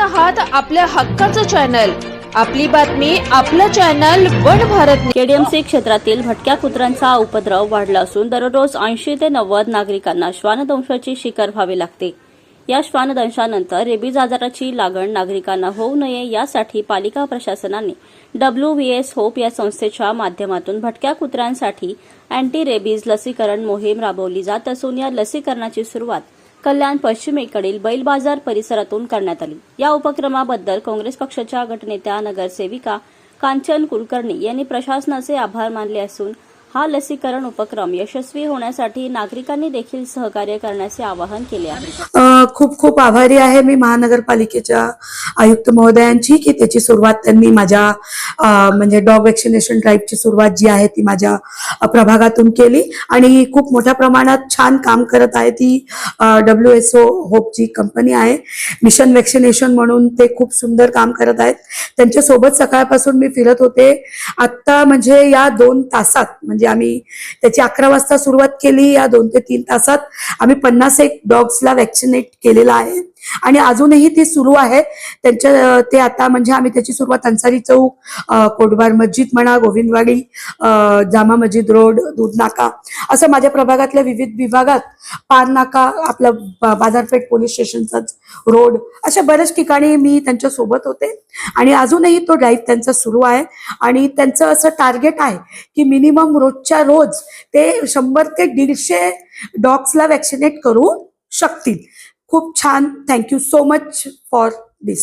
आहात आपल्या हक्काचं चॅनल, आपली बातमी आपलं चॅनल वन भारत। केडीएमसी क्षेत्रातील भटक्या कुत्र्यांचा उपद्रव वाढला असून दररोज 80 ते 90 नागरिकांना श्वानदंशाची शिकार व्हावी लागते। या श्वानदंशानंतर रेबीज आजाराची लागण नागरिकांना होऊ नये यासाठी पालिका प्रशासनाने WVS होप या संस्थेच्या माध्यमातून भटक्या कुत्र्यांसाठी अँटी रेबीज लसीकरण मोहीम राबवली जात असून या लसीकरणाची सुरुवात कल्याण पश्चिमेकडील बैल बाजार परिसरातून करण्यात आली। या उपक्रमाबद्दल काँग्रेस पक्षाच्या गटनेत्या नगरसेविका कांचन कुलकर्णी यांनी प्रशासनाचे आभार मानले असून हा लसीकरण उपक्रम यशस्वी होण्यासाठी नागरिकांनी देखील सहकार्य करण्याचे आवाहन केले आहे। खूप खूप आभारी आहे मी महानगरपालिकेच्या आयुक्त महोदयांची की त्याची सुरुवात त्यांनी माझ्या म्हणजे डॉग वॅक्सिनेशन ड्राईव्हची सुरुवात जी आहे ती माझ्या प्रभागातून केली आणि खूप मोठ्या प्रमाणात छान काम करत आहे ती WHO होपची कंपनी आहे। मिशन वॅक्सिनेशन म्हणून ते खूप सुंदर काम करत आहेत। त्यांच्या सोबत सकाळपासून मी फिरत होते। आता म्हणजे या 2 तासात म्हणजे आम्ही त्याची 11 वाजता सुरुवात केली, या 2 ते 3 तासात आम्ही 51 डॉग्सला वॅक्सिनेट केलेला आहे आणि अजूनही ती सुरू आहे। ते आता म्हणजे आम्ही त्याची सुरुवात अन्सारी चौक, कोटबार मस्जिद म्हणा, गोविंदवाडी, जामा मस्जिद रोड, दूध नाका असं माझ्या प्रभागातल्या विविध विभागात, पार नाका, आपलं बाजारपेठ पोलीस स्टेशनचाच रोड, अशा बऱ्याच ठिकाणी मी त्यांच्या सोबत होते आणि अजूनही तो ड्राईव्ह त्यांचा सुरू आहे आणि त्यांचं असं टार्गेट आहे की मिनिमम रोजच्या रोज ते 100 ते 150 डॉग्सला वॅक्सिनेट करू शकतील। खूप छान, thank you so much for this.